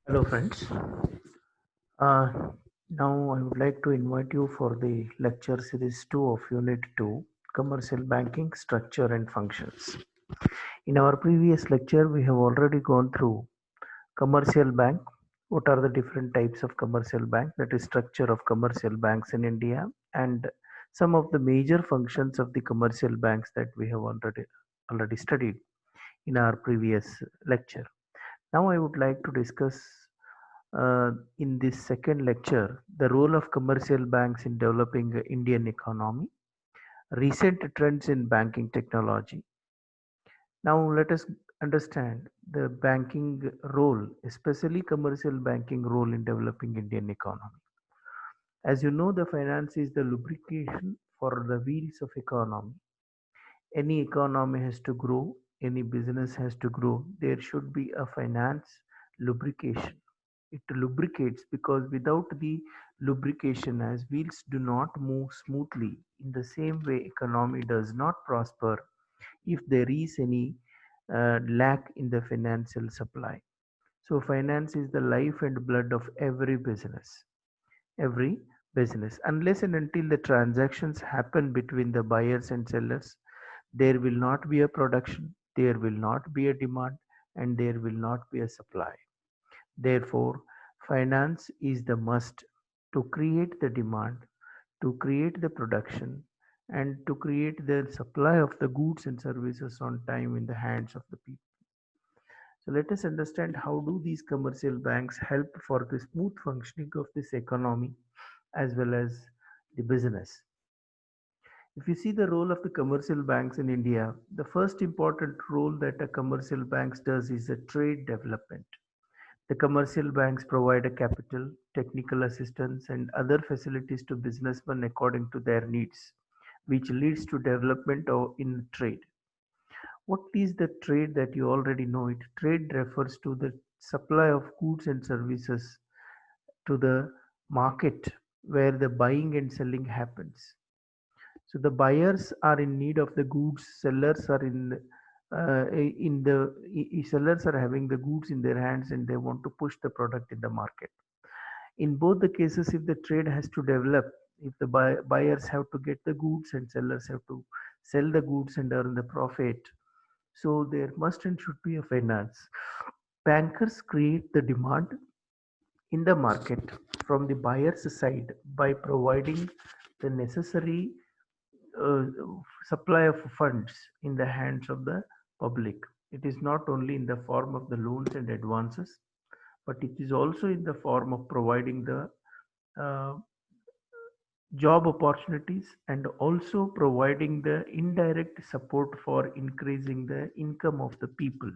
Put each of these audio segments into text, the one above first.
Hello, friends. Uh, Now I would like to invite you for the lecture series 2 of Unit 2 Commercial Banking Structure and Functions. In our previous lecture, we have already gone through commercial bank. What are the different types of commercial bank? That is, structure of commercial banks in India and some of the major functions of the commercial banks that we have already studied in our previous lecture. Now I would like to discuss in this second lecture the role of commercial banks in developing the Indian economy, recent trends in banking technology. Now let us understand the banking role, especially commercial banking role in developing Indian economy. As you know, the finance is the lubrication for the wheels of economy. Any economy has to grow, any business has to grow, there should be a finance lubrication. It lubricates because without the lubrication, as wheels do not move smoothly, in the same way economy does not prosper if there is any lack in the financial supply. So finance is the life and blood of every business. Unless and until the transactions happen between the buyers and sellers, there will not be a production, there will not be a demand, and there will not be a supply. Therefore, finance is the must to create the demand, to create the production, and to create the supply of the goods and services on time in the hands of the people. So let us understand how do these commercial banks help for the smooth functioning of this economy as well as the business. If you see the role of the commercial banks in India, the first important role that a commercial banks does is a trade development. The commercial banks provide a capital, technical assistance, and other facilities to businessmen according to their needs, which leads to development in trade. What is the trade that you already know it? Trade refers to the supply of goods and services to the market where the buying and selling happens. So the buyers are in need of the goods, sellers are in the sellers are having the goods in their hands and they want to push the product in the market. In both the cases, if the trade has to develop, if the buyers have to get the goods and sellers have to sell the goods and earn the profit, so there must and should be a finance. Bankers create the demand in the market from the buyer's side by providing the necessary uh, supply of funds in the hands of the public. It is not only in the form of the loans and advances, but it is also in the form of providing the uh, job opportunities and also providing the indirect support for increasing the income of the people.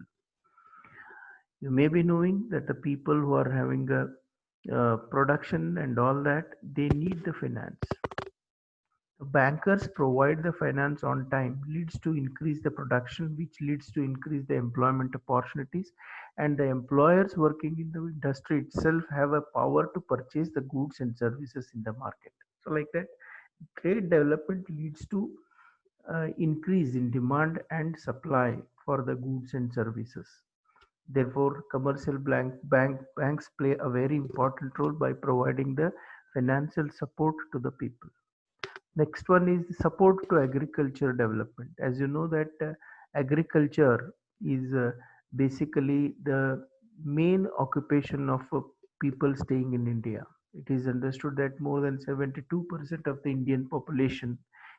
You may be knowing that the people who are having a production and all that, they need the finance. Bankers provide the finance on time leads to increase the production, which leads to increase the employment opportunities, and the employers working in the industry itself have a power to purchase the goods and services in the market. So like that, trade development leads to increase in demand and supply for the goods and services. Therefore, commercial banks play a very important role by providing the financial support to the people. Next one is support to agriculture development. As you know that agriculture is basically the main occupation of people staying in India. It is understood that more than 72% of the Indian population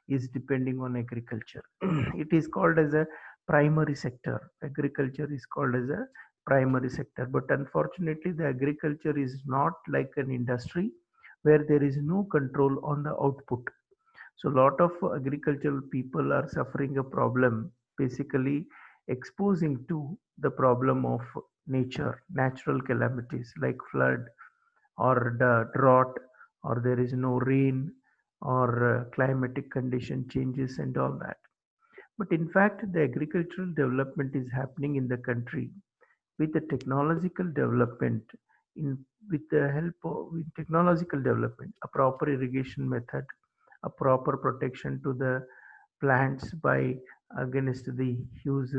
is depending on agriculture. It is called as a primary sector. Agriculture is called as a primary sector, but unfortunately, the agriculture is not like an industry where there is no control on the output. So a lot of agricultural people are suffering a problem, basically exposing to the problem of nature, natural calamities like flood or the drought, or there is no rain, or climatic condition changes and all that. But in fact, the agricultural development is happening in the country with the technological development in with the help of with technological development, a proper irrigation method, a proper protection to the plants by against the huge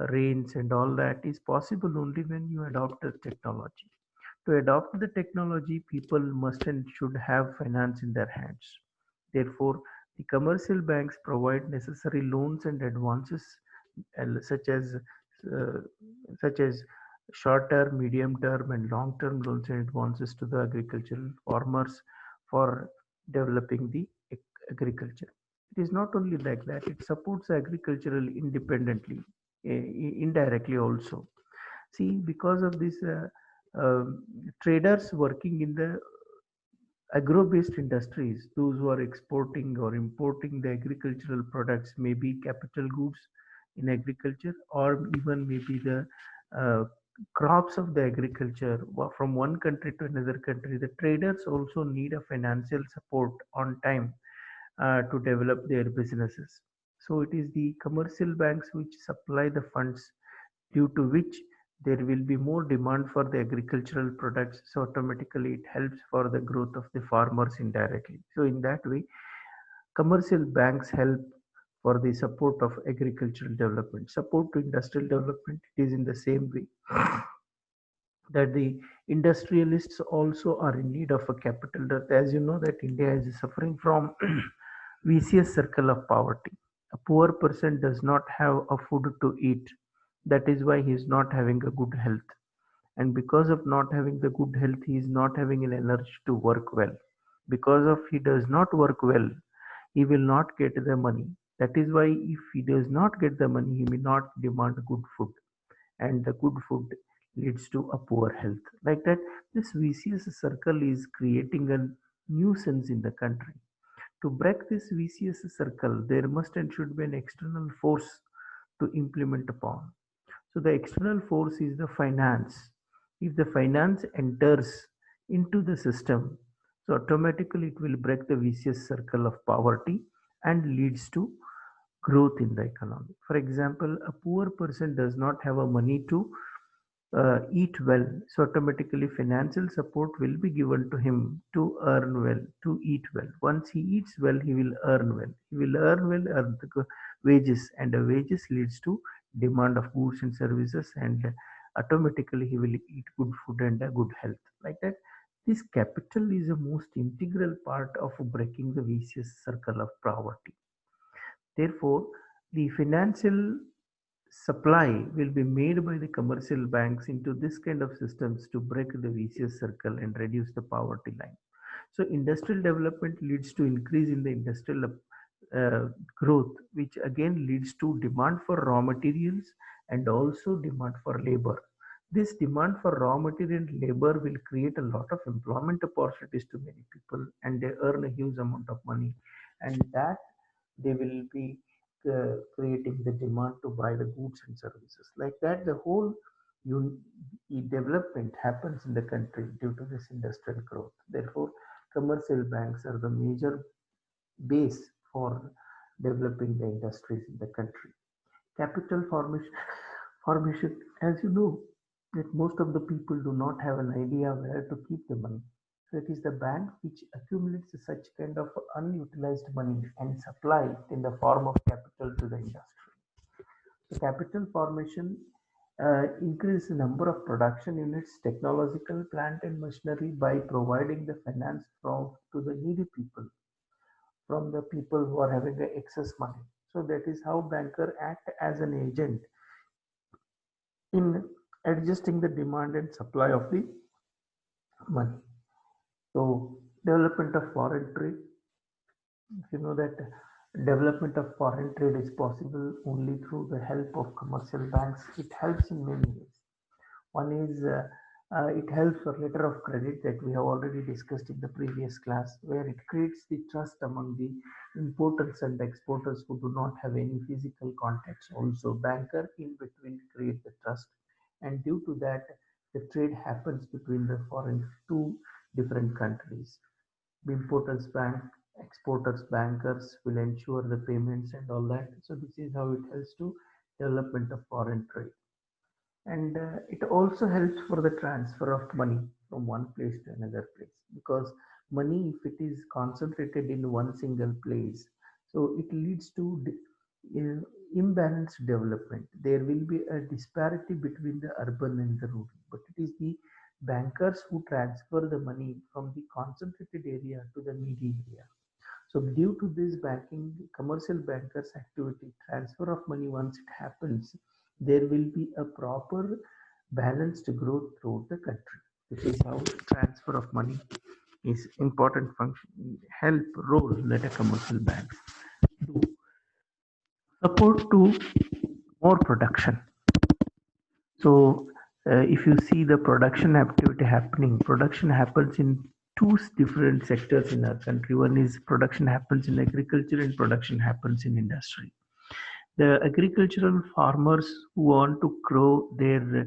rains and all that is possible only when you adopt the technology. To adopt the technology, people must and should have finance in their hands. Therefore, the commercial banks provide necessary loans and advances, such as uh, such as short-term, medium-term, and long-term loans and advances to the agricultural farmers for developing the agriculture. It is not only like that; it supports agricultural independently, indirectly also. See, because of this, traders working in the agro-based industries, those who are exporting or importing the agricultural products, may be capital goods in agriculture, or even maybe the uh, crops of the agriculture from one country to another country. The traders also need a financial support on time to develop their businesses. So it is the commercial banks which supply the funds, due to which there will be more demand for the agricultural products. So automatically it helps for the growth of the farmers indirectly. So in that way, commercial banks help for the support of agricultural development. Support to industrial development, it is in the same way that the industrialists also are in need of a capital. That, as you know, that India is suffering from vicious circle of poverty. A poor person does not have a food to eat. That is why he is not having a good health, and because of not having the good health, he is not having an energy to work well. Because of he does not work well, he will not get the money. That is why if he does not get the money, he may not demand good food, and the good food leads to a poor health. Like that, this vicious circle is creating a nuisance in the country. To break this vicious circle, there must and should be an external force to implement upon. So the external force is the finance. If the finance enters into the system, so automatically it will break the vicious circle of poverty and leads to growth in the economy. For example, a poor person does not have a money to eat well, so automatically financial support will be given to him to earn well, to eat well. Once he eats well, he will earn well. He will earn well, earn the wages, and the wages leads to demand of goods and services, and automatically he will eat good food and a good health. Like that, this capital is a most integral part of breaking the vicious circle of poverty. Therefore, the financial supply will be made by the commercial banks into this kind of systems to break the vicious circle and reduce the poverty line. So industrial development leads to increase in the industrial growth, which again leads to demand for raw materials and also demand for labor. This demand for raw material and labor will create a lot of employment opportunities to many people, and they earn a huge amount of money, and that they will be creating the demand to buy the goods and services. Like that, the whole development happens in the country due to this industrial growth. Therefore, commercial banks are the major base for developing the industries in the country. Capital formation, as you know, that most of the people do not have an idea where to keep the money. So it is the bank which accumulates such kind of unutilized money and supply it in the form of capital to the industry. So capital formation increase the number of production units, technological plant and machinery by providing the finance from to the needy people, from the people who are having the excess money. So that is how banker act as an agent in adjusting the demand and supply of the money. So development of foreign trade, you know that development of foreign trade is possible only through the help of commercial banks. It helps in many ways. One is it helps for letter of credit that we have already discussed in the previous class, where it creates the trust among the importers and exporters who do not have any physical contacts. Also, banker in between create the trust, and due to that, the trade happens between the foreign two different countries. The importers bank, exporters bankers will ensure the payments and all that. So this is how it helps to development of foreign trade, and it also helps for the transfer of money from one place to another place, because money, if it is concentrated in one single place, so it leads to imbalanced development. There will be a disparity between the urban and the rural, but it is the bankers who transfer the money from the concentrated area to the needy area. So due to this banking, commercial bankers activity, transfer of money once it happens, there will be a proper balanced growth throughout the country. This is how transfer of money is important function, help role that a commercial banks do. Support to more production. So if you see the production activity happening, production happens in two different sectors in our country. One is production happens in agriculture and production happens in industry. The agricultural farmers who want to grow their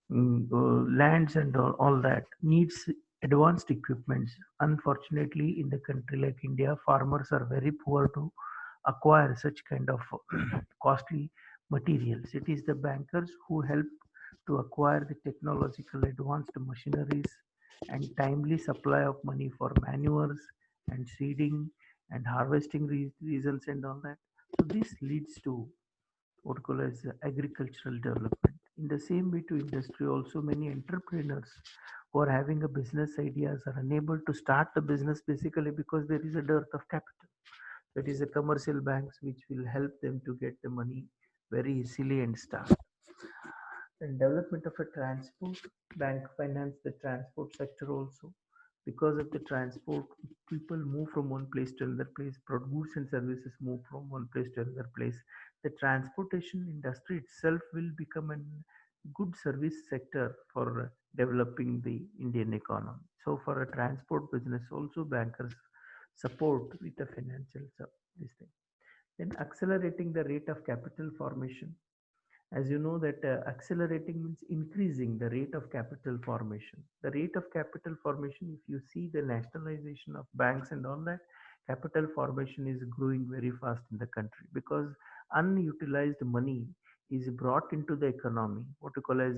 lands and all that needs advanced equipments. Unfortunately, in the country like India, farmers are very poor to acquire such kind of costly materials. It is the bankers who help to acquire the technological advanced machineries and timely supply of money for manures and seeding and harvesting reasons and all that. So this leads to what called as agricultural development. In the same way to industry, also many entrepreneurs who are having a business ideas are unable to start the business basically because there is a dearth of capital. That is the commercial banks which will help them to get the money very easily and start. And development of a transport bank finance the transport sector also. Because of the transport, people move from one place to another place, goods and services move from one place to another place. The transportation industry itself will become a good service sector for developing the Indian economy. So for a transport business also bankers support with the financial this thing. Then accelerating the rate of capital formation. As you know that accelerating means increasing the rate of capital formation. The rate of capital formation, if you see the nationalization of banks and all that, capital formation is growing very fast in the country because unutilized money is brought into the economy. What you call as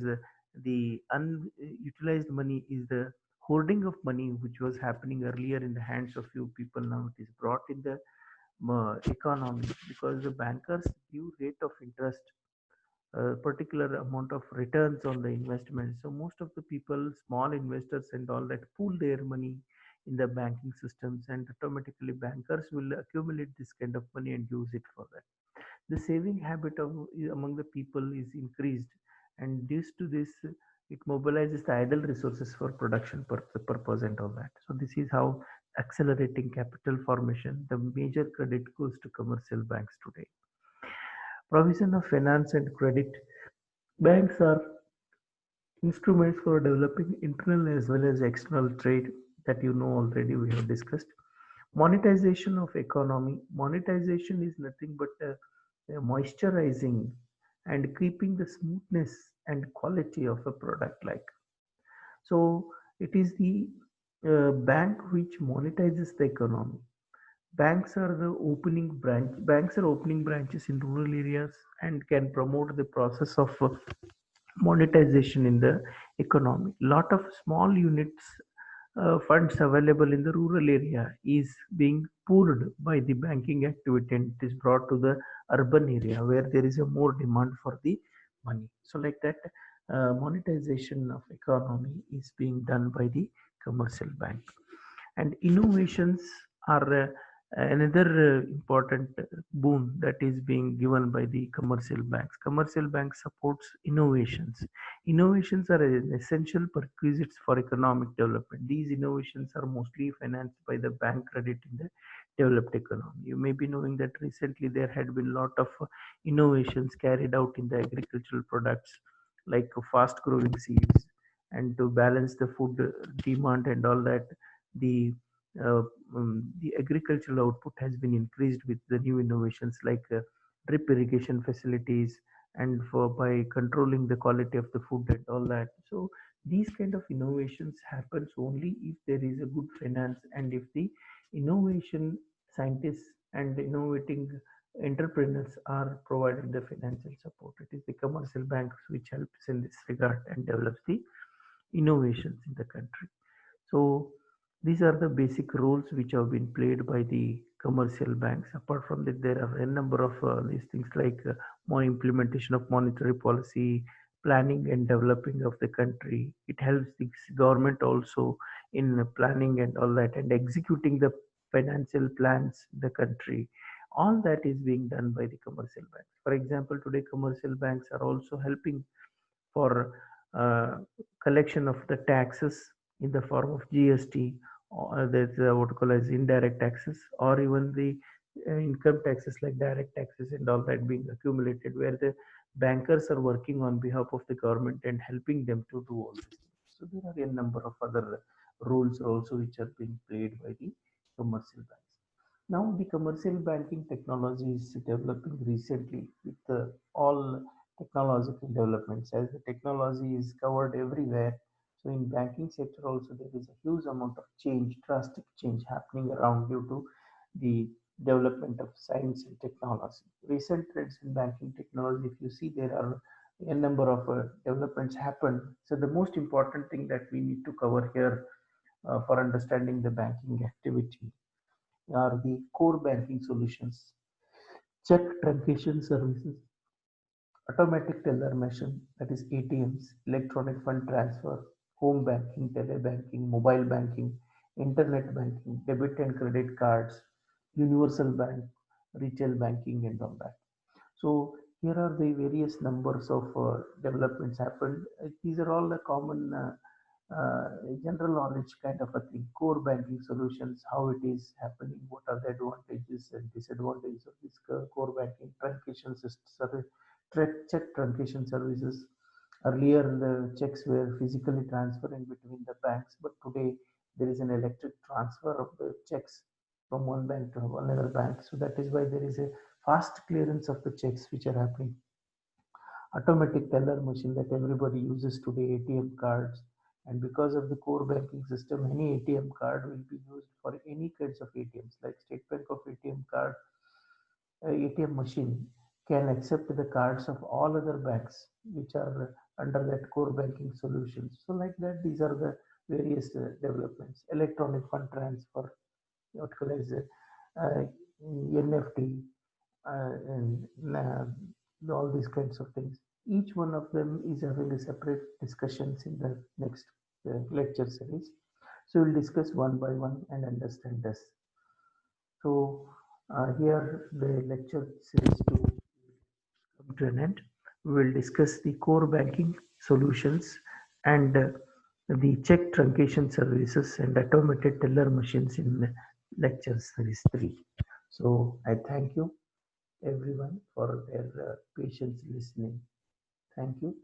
the unutilized money is the hoarding of money which was happening earlier in the hands of few people. Now it is brought in the economy because the bankers give rate of interest, a particular amount of returns on the investment. So most of the people, small investors and all that, pool their money in the banking systems, and automatically bankers will accumulate this kind of money and use it for that. The saving habit of among the people is increased, and due to this, it mobilizes the idle resources for production purpose and all that. So this is how accelerating capital formation. The major credit goes to commercial banks today. Provision of finance and credit. Banks are instruments for developing internal as well as external trade that you know already we have discussed. Monetization of economy. Monetization is nothing but moisturizing and keeping the smoothness and quality of a product like. So it is the bank which monetizes the economy. Banks are opening branches in rural areas and can promote the process of monetization in the economy. Lot of small units funds available in the rural area is being poured by the banking activity and it is brought to the urban area where there is a more demand for the money. So like that, monetization of economy is being done by the commercial bank. And innovations are another important boon that is being given by the commercial banks. Commercial bank supports innovations. Innovations are an essential prerequisites for economic development. These innovations are mostly financed by the bank credit in the developed economy. You may be knowing that recently there had been a lot of innovations carried out in the agricultural products like fast growing seeds, and to balance the food demand and all that, the the agricultural output has been increased with the new innovations like drip irrigation facilities, and for by controlling the quality of the food and all that. So these kind of innovations happens only if there is a good finance and if the innovation scientists and innovating entrepreneurs are provided the financial support. It is the commercial banks which helps in this regard and develops the innovations in the country. So these are the basic roles which have been played by the commercial banks. Apart from that, there are a number of these things like more implementation of monetary policy, planning and developing of the country. It helps the government also in planning and all that and executing the financial plans in the country. All that is being done by the commercial banks. For example, today commercial banks are also helping for collection of the taxes in the form of GST, or there's what called as indirect taxes, or even the income taxes like direct taxes and all that being accumulated, where the bankers are working on behalf of the government and helping them to do all these things. So there are a number of other roles also which are being played by the commercial banks. Now the commercial banking technology is developing recently with all technological developments. As the technology is covered everywhere, so in banking sector also there is a huge amount of change, drastic change happening around due to the development of science and technology. Recent trends in banking technology, if you see, there are a number of developments happened. So the most important thing that we need to cover here for understanding the banking activity are the core banking solutions, check truncation services, automatic teller machine, that is ATMs, electronic fund transfer, home banking, telebanking, mobile banking, internet banking, debit and credit cards, universal bank, retail banking, and all that. So here are the various numbers of developments happened. These are all the common general knowledge kind of a thing. Core banking solutions, how it is happening, what are the advantages and disadvantages of this core banking truncation system, check truncation services. Earlier, the checks were physically transferring between the banks, but today there is an electric transfer of the checks from one bank to another bank. So that is why there is a fast clearance of the checks which are happening. Automatic teller machine that everybody uses today, ATM cards, and because of the core banking system, any ATM card will be used for any kinds of ATMs, like State Bank of ATM card, ATM machine can accept the cards of all other banks which are under that core banking solutions. So like that, these are the various developments. Electronic fund transfer, what called as NFT, and all these kinds of things. Each one of them is having a separate discussions in the next lecture series. So we'll discuss one by one and understand this. So here the lecture series to come to an end. We will discuss the core banking solutions and the check truncation services and automated teller machines in lecture series 3. So I thank you everyone for their patience listening. Thank you.